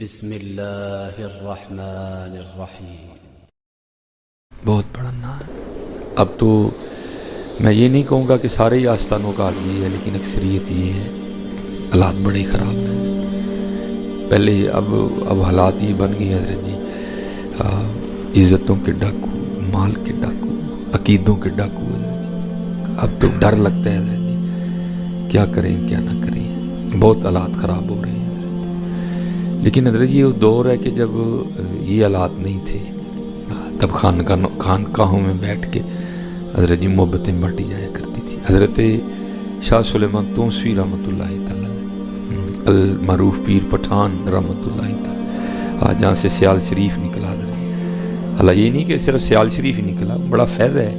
بسم اللہ الرحمن الرحیم۔ بہت بڑا نام ہے۔ اب تو میں یہ نہیں کہوں گا کہ سارے ہی آستانوں کا حال یہ ہے، لیکن اکثریت یہ ہے۔ حالات بڑے خراب ہیں۔ پہلے اب حالات یہ بن گئے حضرت جی، عزتوں کے ڈاکو، مال کے ڈاکو، عقیدوں کے ڈاکو حضرت جی۔ اب تو ڈر لگتا ہے حضرت جی، کیا کریں کیا نہ کریں، بہت حالات خراب ہو رہے ہیں حضرت۔ لیکن حضرت یہ دور ہے کہ جب یہ حالات نہیں تھے، تب خانقاہوں میں بیٹھ کے حضرت جی محبتیں بانٹی جایا کرتی تھی۔ حضرت شاہ سلیمان توسوی رحمۃ اللہ تعالیٰ، المعروف پیر پٹھان رحمۃ اللہ تعالیٰ، آج جہاں سے سیال شریف نکلا حضرت، اللہ یہ نہیں کہ صرف سیال شریف ہی نکلا، بڑا فائدہ ہے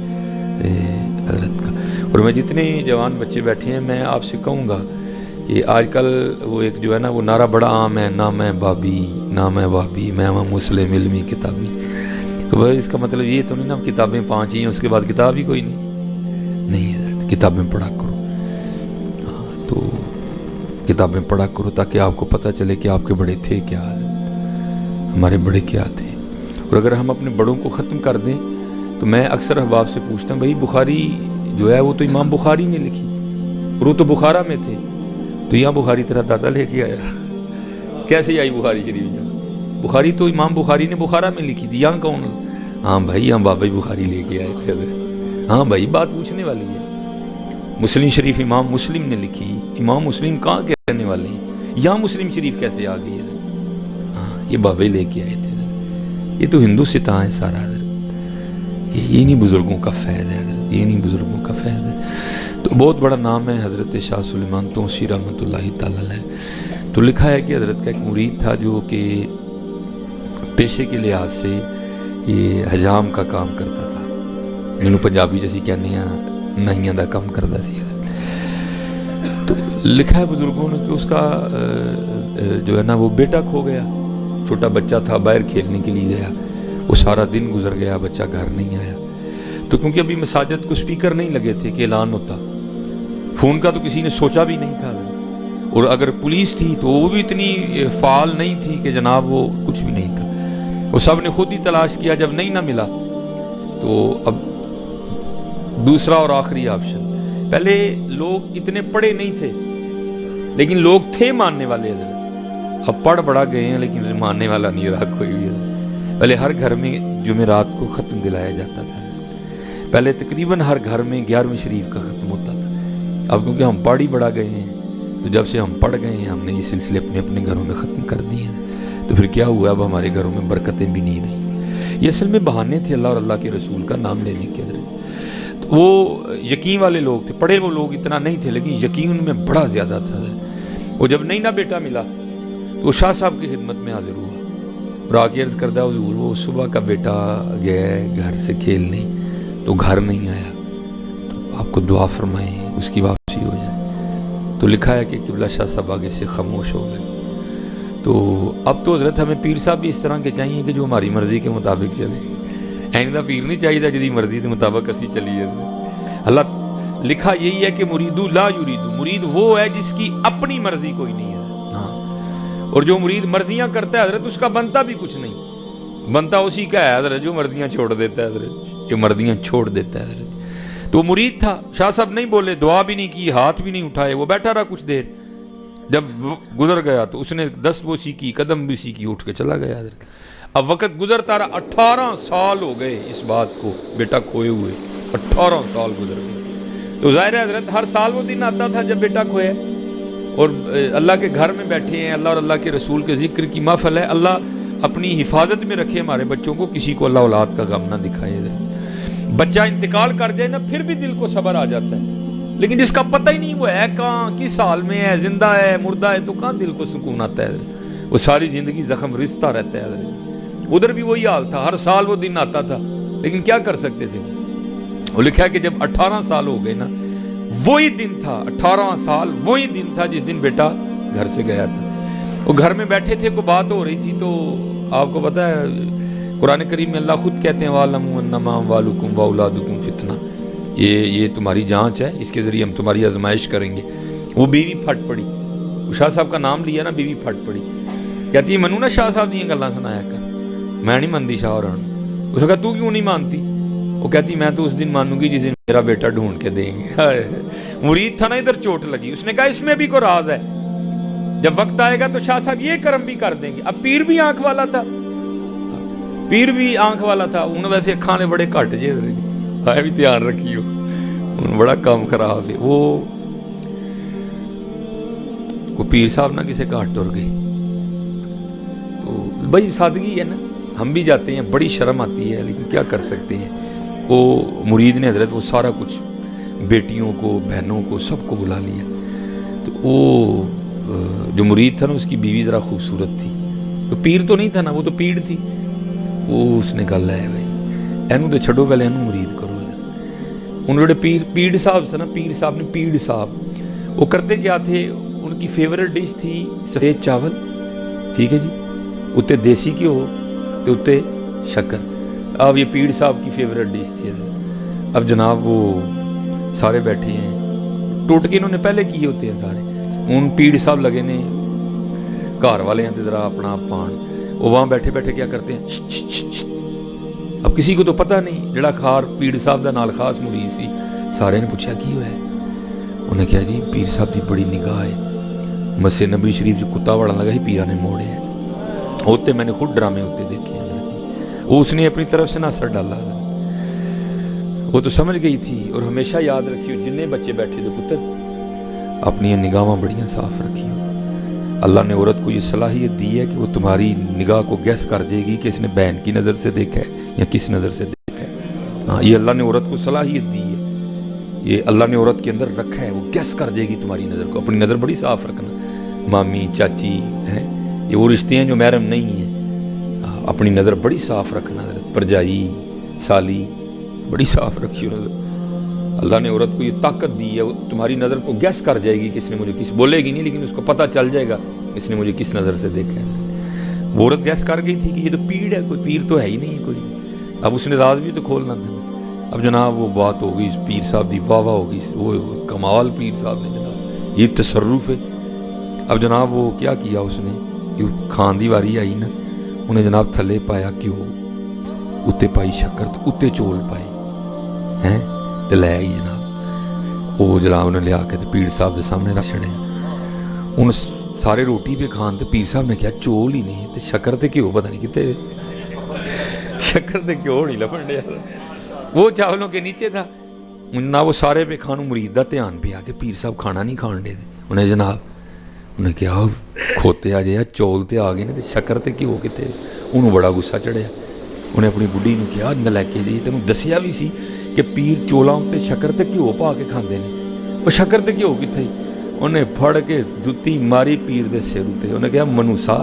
حضرت کا۔ اور میں جتنے جوان بچے بیٹھے ہیں، میں آپ سے کہوں گا کہ آج کل وہ ایک جو ہے نا وہ نعرہ بڑا عام ہے، نہ میں بابی نہ میں وابی، میں مسلم علمی کتابی۔ تو بھائی اس کا مطلب یہ تو نہیں نا کتابیں 5 ہی ہیں، اس کے بعد کتاب ہی کوئی نہیں حضرت۔ کتابیں پڑھا کرو، تو کتابیں پڑھا کرو تاکہ آپ کو پتہ چلے کہ آپ کے بڑے تھے کیا، ہمارے بڑے کیا تھے۔ اور اگر ہم اپنے بڑوں کو ختم کر دیں تو میں اکثر احباب سے پوچھتا ہوں، بھائی بخاری جو ہے وہ تو امام بخاری نے لکھی، اور وہ تو بخارا میں تھے، تو یہاں بخاری تیرا دادا لے کے آیا، کیسے آئی بخاری شریف جہاں؟ بخاری تو امام بخاری نے بخارا میں لکھی تھی، یہاں کون؟ ہاں بھائی یہاں بابا بخاری لے کے آئے تھے۔ ہاں بھائی بات پوچھنے والی ہے۔ مسلم شریف امام مسلم نے لکھی، امام مسلم کہاں کے رہنے والے ہیں؟ یہاں مسلم شریف کیسے آ گئی ہے؟ ہاں یہ بابا لے کے آئے تھے۔ یہ تو ہندوستان ہے سارا حضرت، یہ نہیں بزرگوں کا فیض ہے حضرت، یہ نہیں بزرگوں کا فیض ہے۔ تو بہت بڑا نام ہے حضرت شاہ سلیمان توسوی رحمۃ اللہ تعالیٰ علیہ۔ تو لکھا ہے کہ حضرت کا ایک مرید تھا جو کہ پیشے کے لحاظ سے یہ حجام کا کام کرتا تھا، جنہوں پنجابی جیسی کہنے ہیں نہیاں دا کام کرتا سی حضرت۔ تو لکھا ہے بزرگوں نے کہ اس کا جو ہے نا وہ بیٹا کھو گیا، چھوٹا بچہ تھا، باہر کھیلنے کے لیے گیا، وہ سارا دن گزر گیا، بچہ گھر نہیں آیا۔ تو کیونکہ ابھی مساجد کو سپیکر نہیں لگے تھے کہ اعلان ہوتا، فون کا تو کسی نے سوچا بھی نہیں تھا، اور اگر پولیس تھی تو وہ بھی اتنی فعال نہیں تھی کہ جناب وہ کچھ بھی نہیں تھا، وہ سب نے خود ہی تلاش کیا، جب نہیں نہ ملا تو اب دوسرا اور آخری آپشن۔ پہلے لوگ اتنے پڑھے نہیں تھے لیکن لوگ تھے ماننے والے حضرت، اب پڑھ بڑا گئے ہیں لیکن ماننے والا نہیں رہا کوئی بھی حضرت۔ پہلے ہر گھر میں جمعرات کو ختم دلایا جاتا تھا، پہلے تقریباً ہر گھر میں 11ویں شریف کا ختم ہوتا تھا۔ اب کیونکہ ہم پڑھ ہی بڑا گئے ہیں، تو جب سے ہم پڑھ گئے ہیں ہم نے یہ سلسلے اپنے اپنے گھروں میں ختم کر دیے ہیں، تو پھر کیا ہوا، اب ہمارے گھروں میں برکتیں بھی نہیں رہیں۔ یہ اصل میں بہانے تھے اللہ اور اللہ کے رسول کا نام لینے کے حضرت۔ تو وہ یقین والے لوگ تھے، پڑھے وہ لوگ اتنا نہیں تھے لیکن یقین ان میں بڑا زیادہ تھا حضرت۔ وہ جب نہیں نہ بیٹا ملا تو وہ شاہ صاحب کی خدمت میں حاضر ہوا اور آ کے عرض کردہ حضور وہ صبح کا بیٹا گیا ہے گھر سے کھیلنے تو گھر نہیں آیا، تو آپ کو دعا فرمائیں اس کی واپسی ہو جائے۔ تو لکھا ہے کہ قبلہ شاہ صاحب آگے سے خاموش ہو گئے۔ تو اب تو حضرت ہمیں پیر صاحب بھی اس طرح کے چاہیے کہ جو ہماری مرضی کے مطابق چلے، آئندہ پیر نہیں چاہیے جدی مرضی کے مطابق اسی چلیے حضرت۔ اللہ لکھا یہی ہے کہ مریدو لا یریدو، مرید وہ ہے جس کی اپنی مرضی کوئی نہیں ہے، ہاں، اور جو مرید مرضیاں کرتا ہے حضرت اس کا بنتا بھی کچھ نہیں، بنتا اسی کا ہے حضرت جو مرضیاں چھوڑ دیتا ہے حضرت، جو مرضیاں چھوڑ دیتا ہے حضرت۔ تو وہ مرید تھا، شاہ صاحب نہیں بولے، دعا بھی نہیں کی، ہاتھ بھی نہیں اٹھائے، وہ بیٹھا رہا کچھ دیر، جب گزر گیا تو اس نے دست بوسی کی، قدم بوسی کی، اٹھ کے چلا گیا حضرت۔ اب وقت گزرتا رہا، 18 سال ہو گئے اس بات کو بیٹا کھوئے ہوئے، 18 سال گزر گئے۔ تو ظاہر ہے حضرت ہر سال وہ دن آتا تھا جب بیٹا کھویا، اور اللہ کے گھر میں بیٹھے ہیں، اللہ اور اللہ کے رسول کے ذکر کی محفل ہے، اللہ اپنی حفاظت میں رکھے ہمارے بچوں کو، کسی کو اللہ اولاد کا غم نہ دکھائے حضرت۔ بچہ انتقال کر جائے نا پھر بھی دل کو صبر آ جاتا ہے، لیکن جس کا پتہ ہی نہیں وہ ہے کہاں، کس حال میں ہے، زندہ ہے مردہ ہے، تو کہاں دل کو سکون آتا ہے حضرت۔ وہ ساری زندگی زخم رستا رہتا ہے حضرت۔ ادھر بھی وہی حال تھا، ہر سال وہ دن آتا تھا، لیکن کیا کر سکتے تھے۔ وہ لکھا ہے کہ جب 18 سال ہو گئے نا، وہی دن تھا، 18 سال وہی دن تھا جس دن بیٹا گھر سے گیا تھا۔ وہ گھر میں بیٹھے تھے، کوئی بات ہو رہی تھی، تو آپ کو پتہ ہے قرآن کریم میں اللہ خود کہتے ہیں وَاعْلَمُوا أَنَّمَا أَمْوَالُكُمْ وَأَوْلَادُكُمْ فِتْنَةٌ، یہ تمہاری جانچ ہے، اس کے ذریعے ہم تمہاری آزمائش کریں گے۔ وہ بیوی پھٹ پڑی، شاہ صاحب کا نام لیا نا، بیوی پھٹ پڑی، کہتی ہے منو نا شاہ صاحب دیا گلاں سنایا کر، میں نہیں مانتی شاہ ہوراں نوں۔ اس نے کہا تو کیوں نہیں مانتی؟ وہ کہتی میں تو اس دن مانوں گی جس دن میرا بیٹا ڈھونڈ کے دیں گے۔ مرید تھا نا، ادھر چوٹ لگی، اس نے کہا اس میں بھی کوئی راز ہے، جب وقت آئے گا تو شاہ صاحب یہ کرم بھی کر دیں گے۔ اب پیر بھی آنکھ والا تھا، پیر بھی آنکھ والا تھا، انہوں ویسے کھانے بڑے کٹ جے ہے بھی دھیان رکھیو، بڑا کام خراب ہے وہ پیر صاحب نہ کسے کاٹ ٹر گئے۔ تو بھائی سادگی ہے نا، ہم بھی جاتے ہیں، بڑی شرم آتی ہے لیکن کیا کر سکتے ہیں۔ وہ مرید نے حضرت وہ سارا کچھ بیٹیوں کو بہنوں کو سب کو بلا لیا۔ تو وہ جو مرید تھا نا اس کی بیوی ذرا خوبصورت تھی، تو پیر تو نہیں تھا نا، وہ تو پیڑ تھی۔ وہ اس نے کہا لے بھائی اینو تو چھڈو، پہلے اینو مرید کرو۔ ان جڑے پیڑ صاحب سے نا، پیر صاحب نے پیڑ صاحب وہ کرتے کیا تھے، ان کی فیوریٹ ڈش تھی سفید چاول، ٹھیک ہے جی، اتنے دیسی گھیو تے اتنے شکر۔ اب یہ پیڑ صاحب کی فیوریٹ ڈش تھی۔ اب جناب وہ سارے بیٹھے ہیں، ٹوٹ کے انہوں نے پہلے کیے ہوتے ہیں سارے، ان پیڑ صاحب لگے نے گھر والے ہیں ذرا اپنا پان، وہ وہاں بیٹھے بیٹھے کیا کرتے ہیں۔ اب کسی کو تو پتہ نہیں، جڑا خار پیر صاحب دا نال خاص مرید سی، سارے نے پوچھا کی ہوا ہے؟ انہیں کہا جی پیر صاحب دی بڑی نگاہ ہے، مسجد نبی شریف جو کتا وڑا لگا ہی پیرا نے موڑے ہے، ہوتے میں نے خود ڈرامے ہوتے دیکھے ہیں، وہ اس نے اپنی طرف سے نہ اثر ڈالا، وہ تو سمجھ گئی تھی۔ اور ہمیشہ یاد رکھیو جننے بچے بیٹھے تھے پتر، اپنی نگاہاں بڑیاں صاف رکھیو۔ اللہ نے عورت کو یہ صلاحیت دی ہے کہ وہ تمہاری نگاہ کو گیس کر دے گی کہ اس نے بہن کی نظر سے دیکھا ہے یا کس نظر سے دیکھا ہے۔ ہاں یہ اللہ نے عورت کو صلاحیت دی ہے، یہ اللہ نے عورت کے اندر رکھا ہے، وہ گیس کر دے گی تمہاری نظر کو۔ اپنی نظر بڑی صاف رکھنا، مامی چاچی ہیں یہ وہ رشتے ہیں جو محرم نہیں ہیں، اپنی نظر بڑی صاف رکھنا، پرجائی سالی بڑی صاف رکھیو نظر۔ اللہ نے عورت کو یہ طاقت دی ہے، تمہاری نظر کو گیس کر جائے گی، کس نے مجھے کس بولے گی نہیں لیکن اس کو پتہ چل جائے گا اس نے مجھے کس نظر سے دیکھا ہے۔ وہ عورت گیس کر گئی تھی کہ یہ تو پیڑ ہے، کوئی پیر تو ہے ہی نہیں کوئی۔ اب اس نے راز بھی تو کھولنا تھا۔ اب جناب وہ بات ہو گئی، پیر صاحب دی واہ واہ ہو گئی، وہ کمال پیر صاحب نے جناب، یہ تصرف ہے۔ اب جناب وہ کیا کیا اس نے کہ کھان دی واری آئی نا، انہیں جناب تھلے پایا گھیو، اتے پائی شکر، اتے چول پائے ہیں تے لے آئی جناب۔ وہ جناب نے لیا کے تے پیر صاحب دے سامنے رکھ چھڑے، ان سارے روٹی پہ کھان تے پیر صاحب نے کہا چول ہی نہیں تے شکر تے گھیو پتہ نہیں کتے، شکر تے گھیو نہیں لبھن ڈیا، وہ چاولوں کے نیچے تھا نہ، وہ سارے پہ کھانوں مرید دا دھیان پیا کہ پیر صاحب کھانا نہیں کھان دے۔ انہیں جناب انہیں کہا کھوتے آ جائے چول تے آ گئے نے تے شکر تے گھیو کتے، انہوں بڑا غصہ چڑھیا۔ انہیں اپنی بڈھی نے کہا نلیکے جی تینوں دسیا بھی سی کہ پیر چولاں تے شکر تے گھیو پا کے کھاندے نے، وہ شکر تے گھیو کتے؟ انہیں پھڑ کے جُتی ماری پیر دے سر تے، انہیں کہا منوسا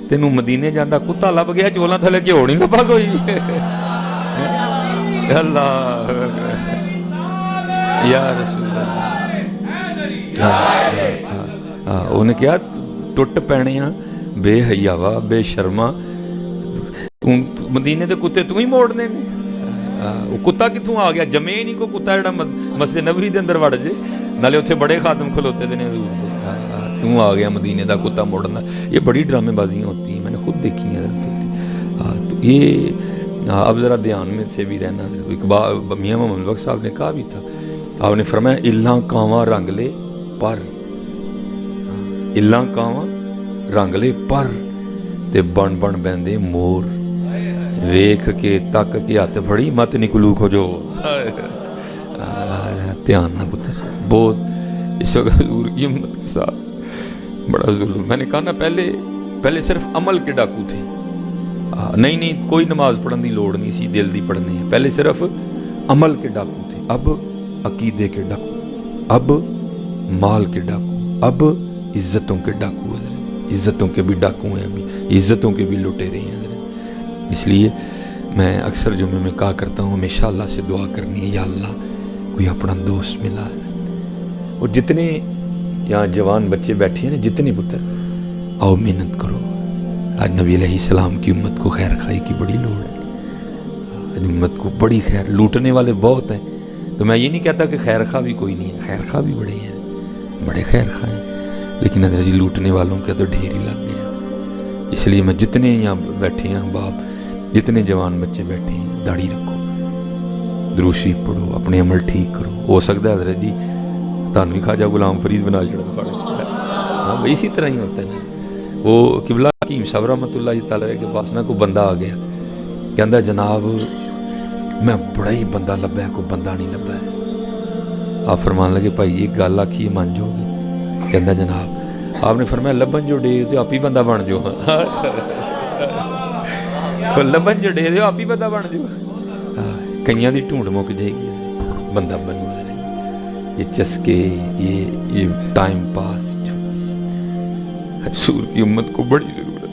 تینوں مدینے جاندہ کتا لب گیا، چولاں تھلے گھیو نہیں لبا کوئی؟ اللہ یا رسول اللہ، انہیں کہا ٹوٹ پینے ہاں بے حیاوا بے شرما، مدینے دے کتے تو ہی موڑنے نے، وہ کتا کتوں آ گیا؟ جمے ہی نہیں کو کتا جڑا مسجد نبوی دے اندر وڑ جے، نالے اتنے بڑے خاتم کھلوتے دے نے حضور دے، تو آ گیا مدینے دا کتا موڑنا۔ یہ بڑی ڈرامے بازیاں ہوتی ہیں، میں نے خود دیکھی ہیں حضرت۔ تو یہ اب ذرا دھیان میں سے بھی رہنا۔ میاں محمد بخش صاحب نے کہا بھی تھا، آپ نے فرمایا الاں کانواں رنگ لے پر، الاں کانواں رنگ لے پر تے بن بن بیندے مور، ویکھ کے تک کے ہاتھ پھڑی مت نکلو کھجو۔ دھیان نہ پتر، بہت اس وقت حضور کی امت کے ساتھ بڑا ظلم۔ میں نے کہا نا پہلے صرف عمل کے ڈاکو تھے، نہیں کوئی نماز پڑھنے کی لوڑ نہیں سی، دل دی پڑھنے ہیں، پہلے صرف عمل کے ڈاکو تھے، اب عقیدے کے ڈاکو، اب مال کے ڈاکو، اب عزتوں کے ڈاکو ہیں، عزتوں کے بھی ڈاکو ہیں، ابھی عزتوں کے بھی لٹیرے ہیں۔ اس لیے میں اکثر جمعے میں کہا کرتا ہوں ہمیشہ اللہ سے دعا کرنی ہے، یا اللہ کوئی اپنا دوست ملا ہے۔ اور جتنے یہاں جوان بچے بیٹھے ہیں جتنے پتر، آؤ محنت کرو، آج نبی علیہ السلام کی امت کو خیر خواہی کی بڑی لوڑ ہے، امت کو بڑی خیر، لوٹنے والے بہت ہیں، تو میں یہ نہیں کہتا کہ خیر خواہ بھی کوئی نہیں ہے، خیر خواہ بھی بڑے ہیں، بڑے خیر خواہ ہیں، لیکن اگر جی لوٹنے والوں کے تو ڈھیر ہی لگ گیا۔ اس لیے میں جتنے یہاں بیٹھے ہیں باپ، جتنے جوان بچے بیٹھے ہیں، داڑھی رکھو، درود شریف پڑھو، اپنے عمل ٹھیک کرو. ہو سکتا ہے حضرت جی تانوں ہی خواجہ غلام فرید بنا چھڑا پڑ. ہاں بھائی اسی طرح ہی ہوتا ہے. وہ قبلہ حکیم صاحب رحمۃ اللہ تعالی کے پاس نا کوئی بندہ آ گیا، کہندا جناب میں بڑا ہی بندہ لبا ہے، کوئی بندہ نہیں لبا ہے. آپ فرمان لگے بھائی یہ گل آکھی مان جاؤ گے؟ کہندا جناب آپ نے فرمایا لبن جو ڈے تو آپ ہی بندہ بن جو. لبن جو ڈے آپ ہی بندہ بن جو. کئیاں دی ڈھونڈ مک جائے گی، بندہ بنو. یہ چسکے، یہ ٹائم پاس، حضور کی امت کو بڑی ضرورت ہے.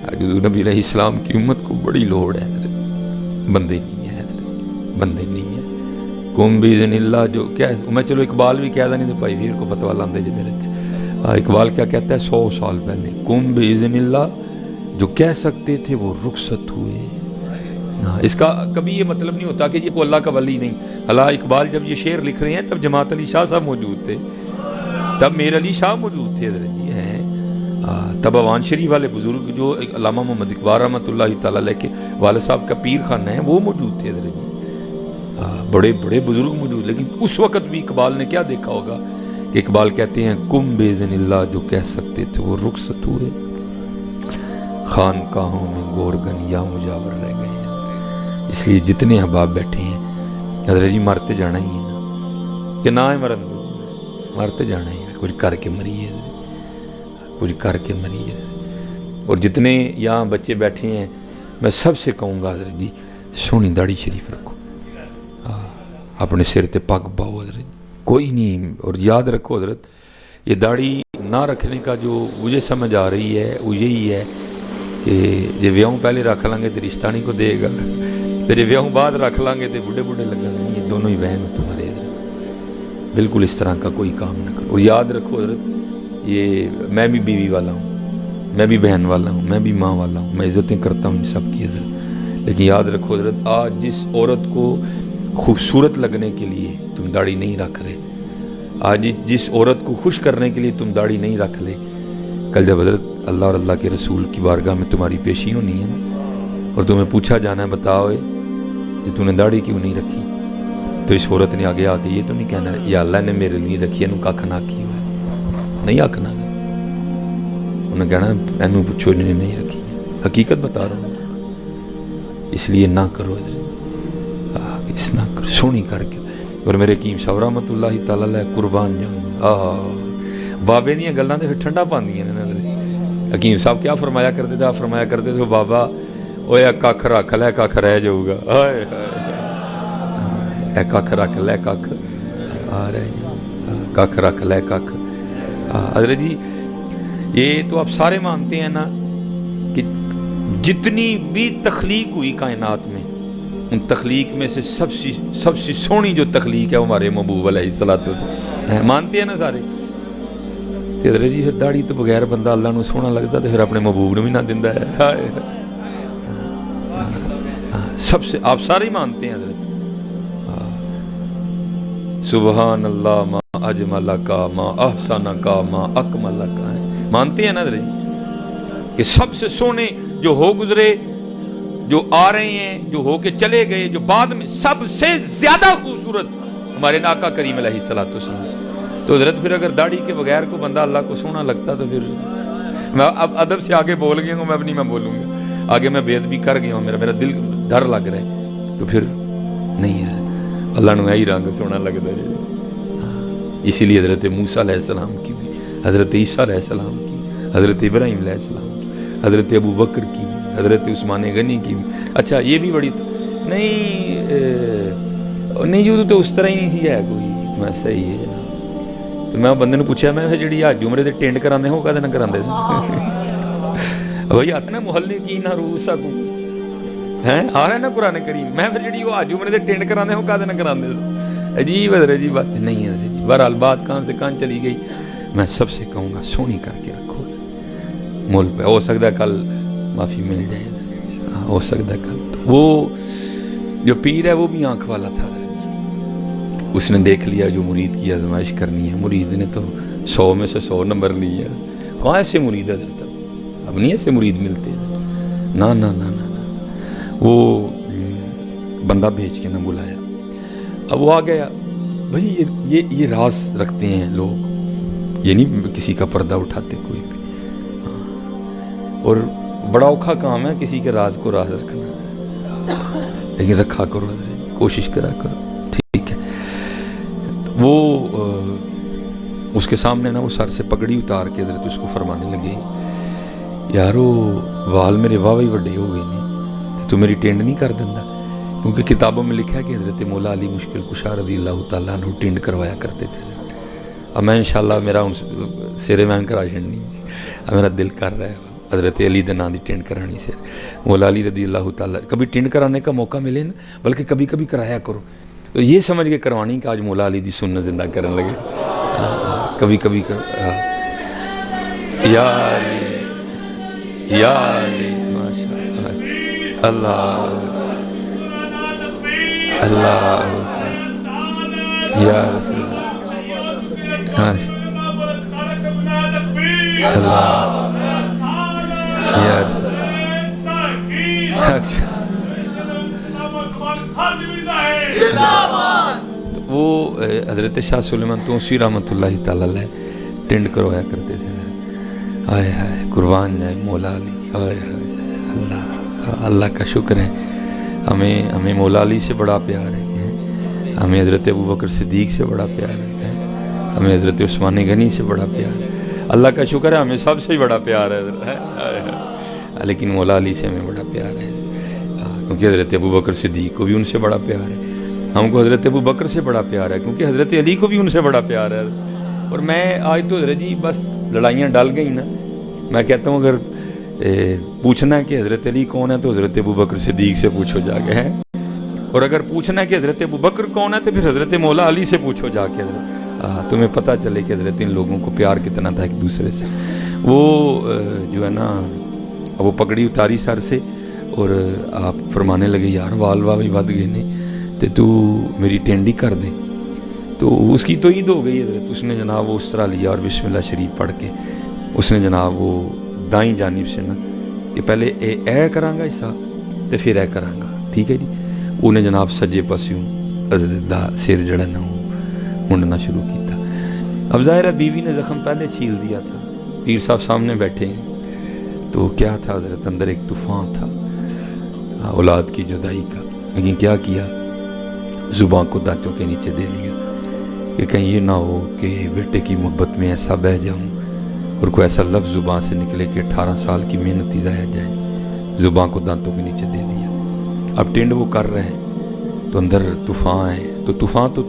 حضور نبی علیہ السلام کی امت کو بڑی لوڑ ہے. بندے نہیں ہے، بندے نہیں ہے. قم باذن اللہ جو کیا ہے، میں چلو اقبال بھی کہہ نہیں تو بھائی پھر کو فتویٰ لاندے جی میرے تھے. اقبال کیا کہتا ہے 100 سال پہلے، قم باذن اللہ جو کہہ سکتے تھے وہ رخصت ہوئے. اس کا کبھی یہ مطلب نہیں ہوتا کہ یہ کوئی اللہ کا ولی نہیں. اللہ اقبال جب یہ شعر لکھ رہے ہیں تب جماعت علی شاہ صاحب موجود تھے، تب میر علی شاہ موجود تھے حضرت جی ہیں. تب اوان شریف والے بزرگ جو علامہ محمد اقبال رحمۃ اللہ تعالیٰ علیہ کے والد صاحب کا پیر خانہ ہے وہ موجود تھے حضرت جی. بڑے بڑے بزرگ موجود. لیکن اس وقت بھی اقبال نے کیا دیکھا ہوگا کہ اقبال کہتے ہیں قم باذن اللہ جو کہہ سکتے تھے وہ رخصت ہوئے. خانقاہوں میں گورگن یا مجاور رہ گئے. اس لیے جتنے احباب بیٹھے ہیں حضرت جی مرتے جانا ہی ہے نا، کہ نہ ہے مرن دو، مرتے جانا ہی ہے. کچھ کر کے مریے، کچھ کر کے مریے. اور جتنے یہاں بچے بیٹھے ہیں میں سب سے کہوں گا حضرت جی سونی داڑھی شریف رکھو، اپنے سر تے پگ پاؤ حضرت، کوئی نہیں. اور یاد رکھو حضرت یہ داڑھی نہ رکھنے کا جو مجھے سمجھ آ رہی ہے وہ یہی ہے کہ جی ویاہوں پہلے رکھ لیں گے تو رشتہ نہیں کو دے گا، جی ویاہوں بعد رکھ لیں گے تو بوڑھے بوڑھے لگیں گے. یہ دونوں ہی وہم ہے تمہارے حضرت. بالکل اس طرح کا کوئی کام نہ کرو. اور یاد رکھو حضرت یہ میں بھی بیوی والا ہوں، میں بھی بہن والا ہوں، میں بھی ماں والا ہوں، میں عزتیں کرتا ہوں سب کی حضرت. لیکن یاد رکھو حضرت آج جس عورت کو خوبصورت لگنے کے لیے تم داڑھی نہیں رکھ رہے، آج جس عورت کو خوش کرنے کے لیے تم داڑھی نہیں رکھ لے، کل جب حضرت اللہ اور اللہ کے رسول کی بارگاہ میں تمہاری پیشی ہونی ہے اور تمہیں پوچھا جانا ہے بتاؤ کہ تو نے داڑھی کیوں نہیں رکھی، تو اس عورت نے آگے آ کے یہ تو نہیں کہنا یا اللہ نے میرے لیے رکھی ہے کھ نہ کی ہوا نہیں آکھنا. انہیں کہنا اینو پوچھو انہیں نہیں رکھی ہے. حقیقت بتا رہا ہوں. اس لیے نہ کرو حضرت، اس نہ کرو سونی کر کے. اور میرے حکیم صاحب رحمۃ اللہ تعالی علیہ قربان جاؤں بابے دیاں گلاں تے پھر ٹھنڈا پاندیاں نے. حکیم صاحب کیا فرمایا کرتے تھے؟ آپ فرمایا کرتے تھے بابا اوے ککھ رکھ لے ککھ رہ جاؤ گا. اے ککھ رکھ لے ککھ رہ جاؤ، ککھ رکھ لے ککھ. حضرت جی یہ تو آپ سارے مانتے ہیں نا کہ جتنی بھی تخلیق ہوئی کائنات میں ان تخلیق میں سے سب سے سونی جو تخلیق ہے وہ ہمارے محبوب علیہ الصلوۃ والسلام. مانتے ہیں نا سارے؟ حضرت جی پھر داڑھی تو بغیر بندہ اللہ نو سونا لگتا تو پھر اپنے محبوب نو بھی نہ دیندا ہے. سب سے آپ سارے مانتے ہیں حضرت. سبحان اللہ ما اجمل کا ما احسن کا ما اکمل کا. مانتے ہیں نا حضرت جی کہ سب سے سونے جو ہو گزرے، جو آ رہے ہیں، جو ہو کے چلے گئے، جو بعد میں سب سے زیادہ خوبصورت ہمارے آقا کریم علیہ الصلوۃ والسلام. تو حضرت پھر اگر داڑھی کے بغیر کو بندہ اللہ کو سونا لگتا تو پھر میں اب ادب سے آگے بول گیا ہوں، میں اب نہیں میں بولوں گا آگے، میں بے ادبی کر گیا ہوں، میرا دل ڈر لگ رہا ہے. تو پھر نہیں ہے اللہ نو یہی رنگ سونا لگتا ہے. اسی لیے حضرت موسیٰ علیہ السلام کی بھی، حضرت عیسیٰ علیہ السلام کی، حضرت ابراہیم علیہ السلام کی، حضرت ابو بکر کی بھی، حضرت عثمان غنی کی بھی. اچھا یہ بھی بڑی نہیں جو تو اس طرح ہی نہیں سی ہے کوئی. میں صحیح ہے جناب. تو میں بندے نے پوچھا میں جی حج عمرے سے ٹینڈ کرانے ہو کہتے نہ کراندے سے بھائی آتے نا محلے کی نہ روسا کو ہیں آ رہا ہے نا قرآن کریم. میں پھر جی وہ حج عمرے سے ٹینڈ کرانے ہو کہتے نہ کراندے سے. عجیب حضرت جی بات نہیں ہے حضرت جی. بہرحال بات کہاں سے کہاں چلی گئی. میں سب سے کہوں گا سونی کر کے رکھو مول پہ. ہو سکتا ہے کل معافی مل جائے، ہو سکتا ہے کل. وہ جو پیر ہے وہ بھی آنکھ والا تھا حضرت جی. اس نے دیکھ لیا جو مرید کی آزمائش کرنی ہے. مرید نے تو 100 میں سے 100 نمبر لیا. کہاں ایسے مرید حضرت اب نہیں ایسے مرید ملتے نا نا نا نا نا۔ وہ بندہ بھیج کے نہ بلایا، اب وہ آ گیا بھائی یہ راز رکھتے ہیں لوگ، یہ نہیں کسی کا پردہ اٹھاتے کوئی بھی، اور بڑا اوکھا کام ہے کسی کے راز کو راز رکھنا، لیکن رکھا کرو حضرت، کوشش کرا کرو، ٹھیک ہے۔ وہ اس کے سامنے نا وہ سر سے پگڑی اتار کے حضرت اس کو فرمانے لگے، یارو وال میرے واہ ہی وڈے ہو گئے نہیں، تو میری ٹینڈ نہیں کر دینا، کیونکہ کتابوں میں لکھا ہے کہ حضرت مولا علی مشکل کشا رضی اللہ تعالیٰ عنہ ٹینڈ کروایا کرتے تھے۔ اب میں انشاءاللہ میرا سیرے میں کرا چھڑنی، اب میرا دل کر رہا ہے حضرت علی دے نام دی ٹینڈ کرانی سے، مولا علی رضی اللہ تعالیٰ، کبھی ٹینڈ کرانے کا موقع ملے نا، بلکہ کبھی کبھی کرایا کرو، تو یہ سمجھ کے کروانی کہ آج مولا علی دی سنت زندہ کرنے لگے، کبھی کبھی یا علی یا علی ماشاء اللہ اللہ یا رسول اللہ یا رسول وہ حضرت شاہ سلیمان توسی رحمۃ اللہ تعالیٰ علیہ ٹینڈ کروایا کرتے تھے، ہائے ہائے قربان جائے مولا علی، ہائے ہائے اللہ، اللہ کا شکر ہے ہمیں مولا علی سے بڑا پیار ہے، ہمیں حضرت ابوبکر صدیق سے بڑا پیار ہے، ہمیں حضرت عثمان غنی سے بڑا پیار ہے، اللہ کا شکر ہے ہمیں سب سے بڑا پیار ہے، لیکن مولا علی سے ہمیں بڑا پیار ہے، کیونکہ حضرت ابوبکر صدیق کو بھی ان سے بڑا پیار ہے، ہم کو حضرت ابوبکر سے بڑا پیار ہے، کیونکہ حضرت علی کو بھی ان سے بڑا پیار ہے۔ اور میں آج تو حضرت جی بس لڑائیاں ڈال گئی نا، میں کہتا ہوں اگر پوچھنا ہے کہ حضرت علی کون ہے تو حضرت ابوبکر صدیق سے پوچھو جا کے، ہیں، اور اگر پوچھنا ہے کہ حضرت ابوبکر کون ہے تو پھر حضرت مولا علی سے پوچھو جا کے، تمہیں پتہ چلے کہ حضرت ان لوگوں کو پیار کتنا تھا ایک دوسرے سے۔ وہ جو ہے نا وہ پگڑی اتاری سر سے اور آپ فرمانے لگے، یار وال بھی ود گئے نے تے تو میری ٹینڈی کر دے، تو اس کی تو عید ہو گئی حضرت، اس نے جناب وہ اس طرح لیا اور بسم اللہ شریف پڑھ کے اس نے جناب وہ دائیں جانب سے نا کہ پہلے اے کرانگا حصہ تے پھر اے کرانگا، ٹھیک ہے جی، انہیں جناب سجے پاسیوں حضرت دا سر جڑا نا منڈنا شروع کیتا۔ اب ظاہر ہے بیوی نے زخم پہلے چھیل دیا تھا، پیر صاحب سامنے بیٹھے ہیں، تو کیا تھا حضرت اندر ایک طوفان تھا اولاد کی جدائی کا، لیکن کیا کیا، زبان کو دانتوں کے نیچے دے دیا کہ کہیں یہ نہ ہو کہ بیٹے کی محبت میں ایسا بہہ جاؤں اور کوئی ایسا لفظ زبان سے نکلے کہ 18 سال کی محنت ہی ضائع جائے، زبان کو دانتوں کے نیچے دے دیا۔ اب ٹینڈ وہ کر رہے ہیں تو اندر طوفان ہے، تو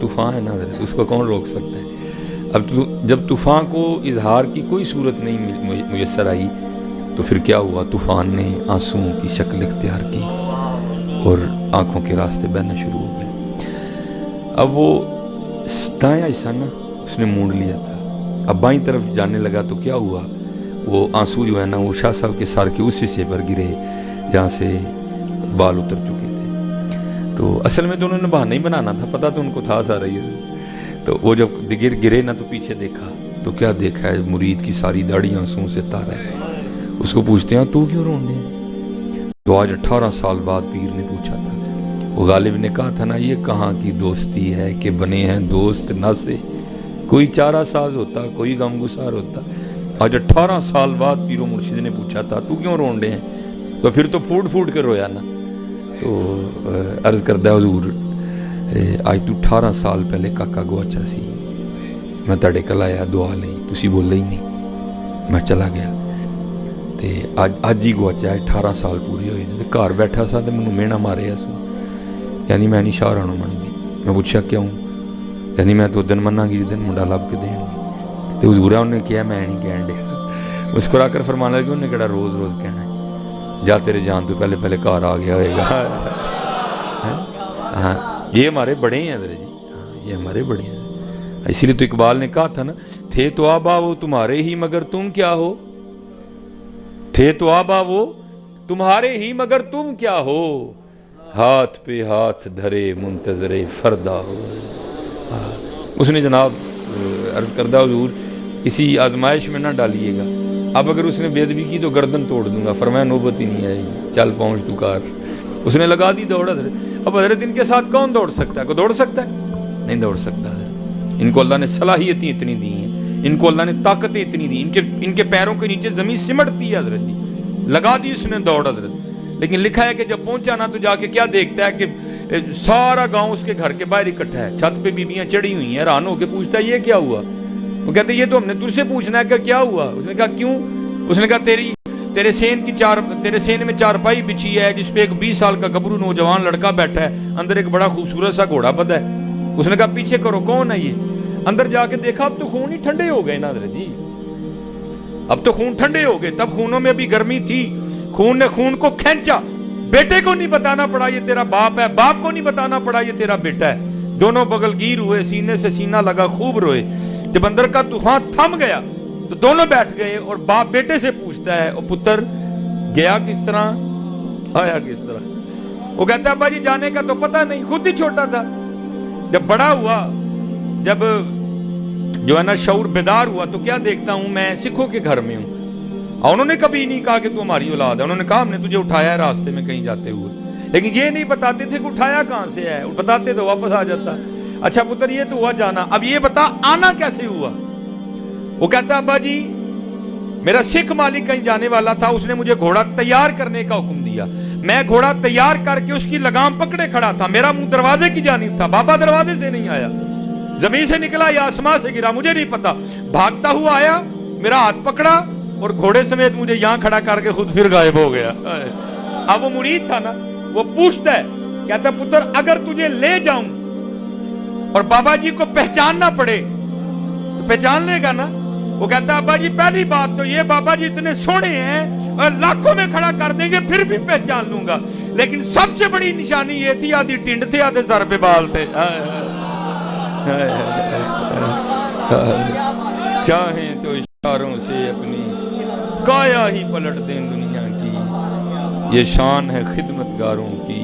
طوفان ہے نا حضرت، اس کو کون روک سکتا ہے؟ اب جب طوفان کو اظہار کی کوئی صورت نہیں میسر آئی تو پھر کیا ہوا، طوفان نے آنسوؤں کی شکل اختیار کی اور آنکھوں کے راستے بہنا شروع ہو گئے۔ اب وہ دائیں حصہ نا اس نے مونڈ لیا تھا، اب بائیں طرف جانے لگا تو کیا ہوا، وہ آنسو جو ہے نا وہ شاہ صاحب کے سر کے اس حصے پر گرے جہاں سے بال اتر چکے تھے، تو اصل میں تو انہوں نے بہانہ ہی بنانا تھا، پتہ تو ان کو تھا سارا یہ، تو وہ جب گرے نا تو پیچھے دیکھا تو کیا دیکھا ہے، مرید کی ساری داڑھی آنسوؤں سے تار ہے۔ اس کو پوچھتے ہیں تو کیوں رونے ہیں؟ تو آج 18 سال بعد پیر نے پوچھا تھا، وہ غالب نے کہا تھا نا، یہ کہاں کی دوستی ہے کہ بنے ہیں دوست نہ سے، کوئی چارہ ساز ہوتا، کوئی غم گسار ہوتا۔ آج 18 سال بعد پیر و مرشد نے پوچھا تھا تو کیوں رونڈے ہیں، تو پھر تو پھوٹ کے رویا نا، تو عرض کردہ حضور آج تو 18 سال پہلے کاکا گواچا سی، میں تاڑے کل آیا دعا لئی، تسی بولے ہی نہیں، میں چلا گیا تے آج ہی گواچا ہے، 18 سال پوری ہوئی نے، گھر بیٹھا سا تے منوں مینا مارے سو، یعنی میں نہیں شاہ رانا منگی، میں پوچھا کیوں، یعنی میں تو دن منا گی دن منڈا لب کے دین گی، تو حضور انہوں نے کیا میں نہیں کہن دیا، مسکرا کر فرمانا لگا انہیں کہڑا روز روز کہنا ہے، جا تیرے جان تو پہلے گھر آ گیا ہوئے گا۔ ہاں یہ ہمارے بڑے ہیں حضرت جی، یہ ہمارے بڑے ہیں، اسی لیے تو اقبال نے کہا تھا نا، تھے تو آبا وہ تمہارے ہی مگر تم کیا ہو، تھے تو آبا وہ تمہارے ہی مگر تم کیا ہو، ہاتھ پہ ہاتھ دھرے منتظر فردا ہو۔ اس نے جناب عرض کردہ حضور کسی آزمائش میں نہ ڈالیے گا، اب اگر اس نے بے ادبی کی تو گردن توڑ دوں گا. فرمایا نوبت ہی نہیں آئے گی, چل پہنچ تو کار. اس نے لگا دی دوڑ حضرت. اب حضرت ان کے ساتھ کون دوڑ سکتا ہے؟ کوئی دوڑ سکتا ہے؟ نہیں دوڑ سکتا حضرت. ان کو اللہ نے صلاحیتیں اتنی دی ہیں, ان کو اللہ نے طاقتیں اتنی دی, ان کے پیروں کے نیچے زمین سمٹتی ہے حضرت جی. لگا دی اس نے دوڑ حضرت. لیکن لکھا ہے کہ جب پہنچا نا تو جا کے کیا دیکھتا ہے کہ سارا گاؤں اس کے گھر کے باہر اکٹھا ہے, چھت پہ بیبیاں چڑھی ہوئی ہیں. حیران ہو کے پوچھتا ہے یہ کیا ہوا؟ وہ کہتے ہیں یہ تو ہم نے تجھ سے پوچھنا ہے کہ کیا ہوا. اس نے کہا کیوں؟ اس نے کہا تیرے سین میں چارپائی بچھی ہے جس پہ ایک 20 سال کا گبرو نوجوان لڑکا بیٹھا ہے, اندر ایک بڑا خوبصورت سا گھوڑا پدا ہے. اس نے کہا پیچھے کرو کون ہے یہ؟ اندر جا کے دیکھا اب تو خون ہی ٹھنڈے ہو گئے نا حضرت جی, اب تو خون ٹھنڈے ہو گئے. تب خونوں میں بھی گرمی تھی, خون نے خون کو کھینچا. بیٹے کو نہیں بتانا پڑا یہ تیرا باپ ہے, باپ کو نہیں بتانا پڑا یہ تیرا بیٹا ہے. دونوں بغل گیر ہوئے, سینے سے سینہ لگا, خوب روئے. جب اندر کا طوفان تھم گیا تو دونوں بیٹھ گئے اور باپ بیٹے سے پوچھتا ہے او پتر گیا کس طرح, آیا کس طرح؟ وہ کہتا ہے ابا جی جانے کا تو پتہ نہیں, خود ہی چھوٹا تھا. جب بڑا ہوا, جب جو ہے نا شعور بیدار ہوا تو کیا دیکھتا ہوں میں سکھوں کے گھر میں ہوں. اور انہوں نے کبھی نہیں کہا کہ تو ہماری اولاد ہے. انہوں نے کہا ہم نے تجھے اٹھایا ہے راستے میں کہیں جاتے ہوئے, لیکن یہ نہیں بتاتے تھے کہ اٹھایا کہاں سے ہے. بتاتے تو واپس آ جاتا. اچھا پتر یہ تو ہوا جانا, اب یہ بتا آنا کیسے ہوا؟ وہ کہتا ابا جی میرا سکھ مالک کہیں جانے والا تھا, اس نے مجھے گھوڑا تیار کرنے کا حکم دیا. میں گھوڑا تیار کر کے اس کی لگام پکڑے کھڑا تھا. میرا منہ دروازے کی جانب تھا, بابا دروازے سے نہیں آیا, زمین سے نکلا یا آسمان سے گرا مجھے نہیں پتا. بھاگتا ہوا آیا, میرا ہاتھ پکڑا اور گھوڑے سمیت مجھے یہاں کھڑا کر کے خود پھر غائب ہو گیا. اب وہ مرید تھا نا, وہ پوچھتا ہے, کہتا پتر اگر تجھے لے جاؤں اور بابا جی کو پہچاننا پڑے تو پہچان لے گا نا؟ وہ کہتا ابا جی پہلی بات تو یہ بابا جی اتنے سونے ہیں اور لاکھوں میں کھڑا کر دیں گے پھر بھی پہچان لوں گا, لیکن سب سے بڑی نشانی یہ تھی آدھی ٹنڈ تھے آدھے سر پہ بال تھے. چاہیں تو اشاروں سے اپنی کایا ہی پلٹ دیں دنیا کی, یہ شان ہے خدمت گاروں کی,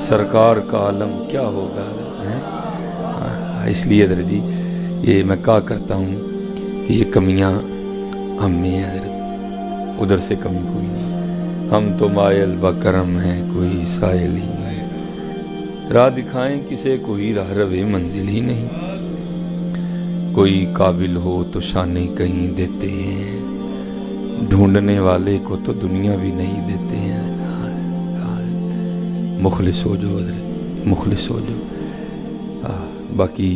سرکار کا عالم کیا ہوگا. اس لیے حضرت جی یہ میں کہا کرتا ہوں کہ یہ کمیاں ہم میں ہیں حضرت, ادھر سے کمی کوئی نہیں. ہم تو مائل بکرم ہیں, کوئی سائل ہی نہیں. راہ دکھائیں کسے کوئی راہ روے منزل ہی نہیں. کوئی قابل ہو تو شانے کہیں دیتے ہیں, ڈھونڈنے والے کو تو دنیا بھی نہیں دیتے ہیں. مخلص ہو جو حضرت, مخلص ہو جو. باقی